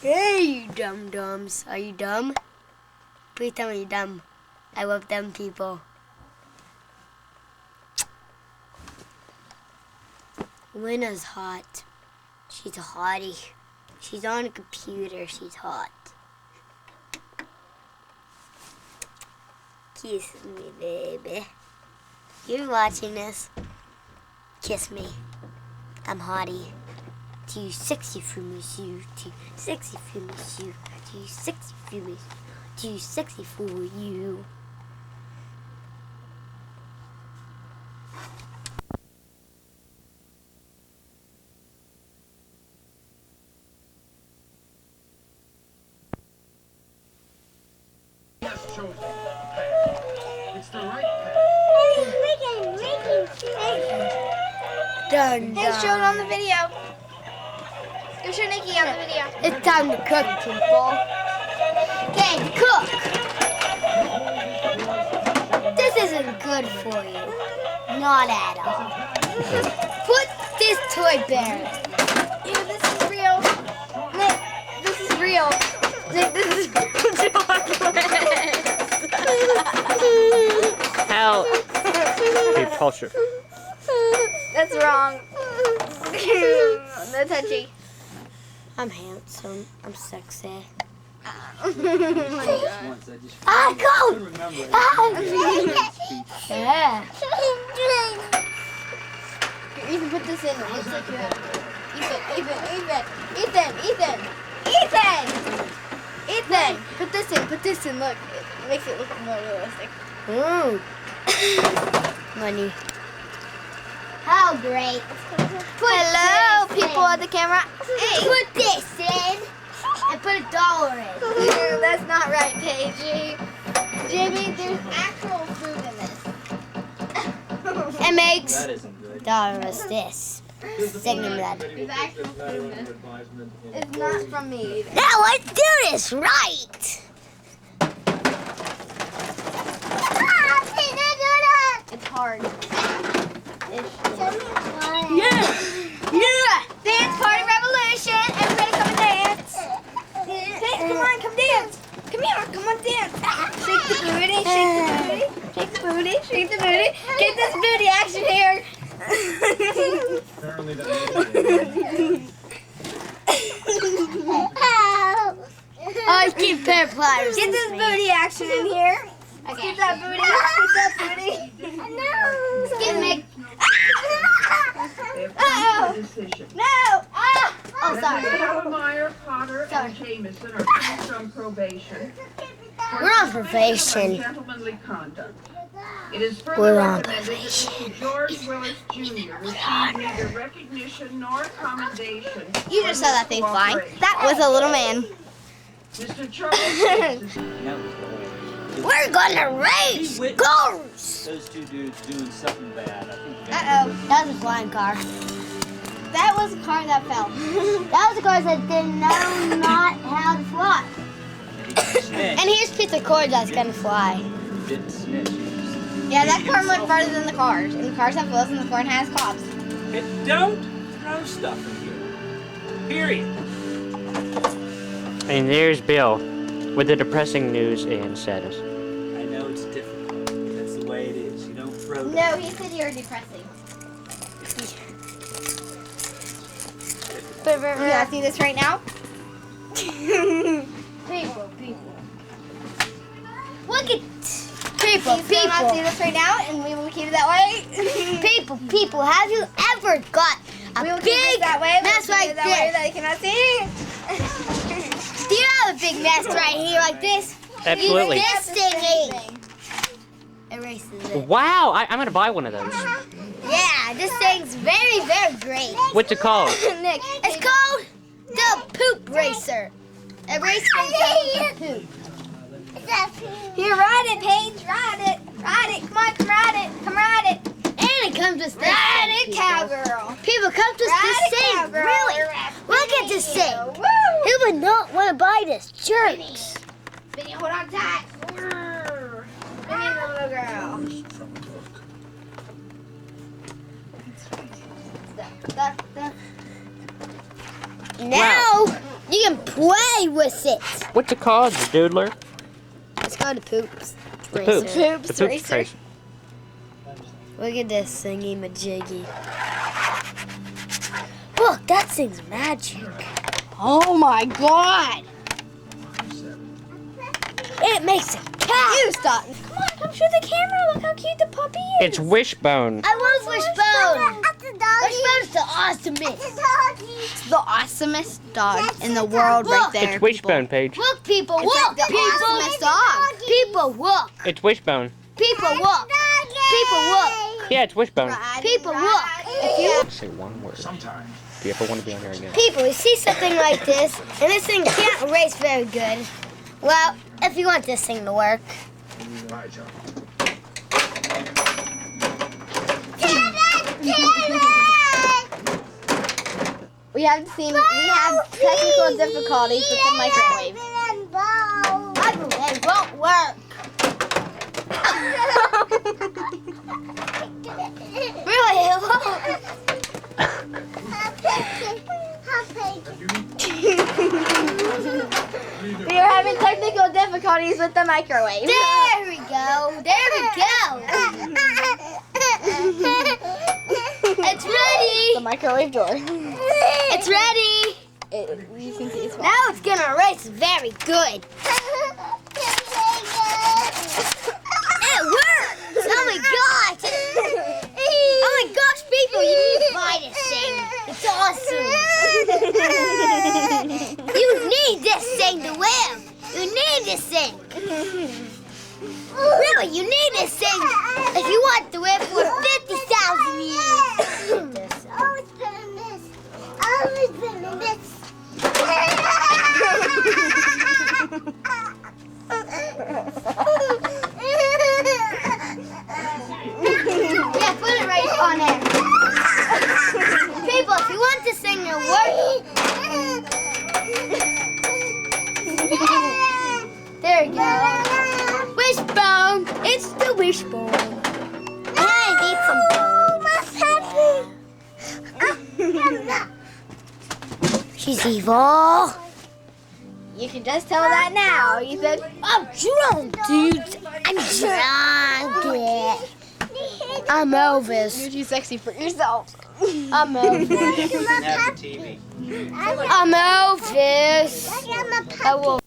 Hey, you dum-dums. Are you dumb? Please tell me you're dumb. I love dumb people. Lena's hot. She's a hottie. She's on a computer. She's hot. Kiss me, baby. You're watching this. Kiss me. I'm hottie. Too sexy for me, you. Too sexy for me, you. Too sexy for me. Too sexy for you. It's the right path. Done, Hey, show it on the video. Go show Nikki on the video. It's time to cook, people. Okay, cook. This isn't good for you. Not at all. Put this toy bear. Ew, this is real. Nick, this is real. Nick, this is How? Be culture. That's wrong. No touchy. I'm handsome. I'm sexy. Oh my God. Ah, go! Yeah. Ethan, put this in. It looks like you have Ethan, put this in. Put this in. Look, it makes it look more realistic. Money. How great. Hello, people on the camera. Hey. Put this in and put $1 in. That's not right, Paige. Jimmy, there's actual food in this. And makes That isn't good. $1 is this. Singing that. There's actual food in this. It's not from me either. Now let's do this right. It's hard. Yeah. Dance party revolution. Everybody come and dance. Dance, come on, come dance. Come here, come on, dance. Shake the booty, shake the booty, shake the booty, shake the booty. Get this booty action here. Apparently that I keep pair pliers. Get this booty action in here. Okay. Get that booty. Get that booty. No. Skip me. Uh-oh. No. Ah. Oh, sorry. Meyer, Potter, Sorry. and Jameson are placed on probation. We're on probation. Gentlemanly conduct. It is We're further on recommended that George Willis Jr. receive neither recognition nor commendation. You just saw that thing flying. That was a little man. Mr. Charles Davis is We're gonna race cars. Those two dudes doing something bad. I think Uh-oh. That was a flying car. That was a car that fell. That was a car that didn't know not how to fly. snitch. And here's Peter Cord that's gonna fly. Didn't snitch. Yeah, that car went farther than the cars. And the cars have wheels and the car has cops. Don't throw stuff in here. Period. And there's Bill with the depressing news and status. I know it's difficult. That's the way it is. You don't throw No, he said you're depressing. Yeah, see this right now? People. Look at people. Please do not see this right now, and we will keep it that way. People. Have you ever got We a will keep it big that way. mess We'll keep like it that way this? that you cannot see. Do you have a big mess right here like this? Absolutely. This thing erases it. Wow, I'm gonna buy one of those. Yeah, this thing's very, very great. What's it called? Nick, It's called the Poop Racer. A racer with poop. here, ride it, Paige. Ride it. Ride it. Come on, come ride it. Come ride it. And it comes with this Ride thing, it, people. cowgirl. People, come to Ride this it, thing. cowgirl. Really? Look at this thing. Who would not want to buy this? Jerks. Vinny, hold on tight. Vinny, little girl. Now, You can play with it. What's it called, the doodler? It's called a poops The racer. poops. Poops The poops racer. racer. Look at this thingy majiggy. Look, that thing's magic. Oh my god! It makes a cat. You stop. Come on, come show the camera. Look how cute the puppy is. It's Wishbone. I love Wishbone. Wishbone's the awesomest. It's the awesomest dog in the world right there. It's Wishbone, Paige. Look, people, It's look, like the people. awesomest dog. People, look. It's Wishbone. People, look. People, look. Yeah, it's Wishbone. People, look. Say one word. Sometimes. Do you ever want to be on here again? People, you see something like this, and this thing can't erase very good. Well, if you want this thing to work. Right, John. We have technical difficulties with the microwave. Microwave won't work. Really, it won't. We are having technical difficulties with the microwave. There we go. There we go. It's ready. The microwave door. It's ready. You can see it's Now it's gonna erase very good. It works. Oh my gosh. Oh my gosh, people, you need to buy this thing. It's awesome. You need this thing to live. You need this thing. Really, you need this thing if you want to live for 50,000 years. Always been this. Always been this. Yeah, put it right on there. People, if you want this thing to work, there we go. Wishbone. It's the wishbone. I need some. She's evil. You can just tell that now, Ethan. I'm drunk, dude. I'm drunk. I'm Elvis. You're too sexy for yourself. I'm Elvis. Have the TV. I'm Elvis. I will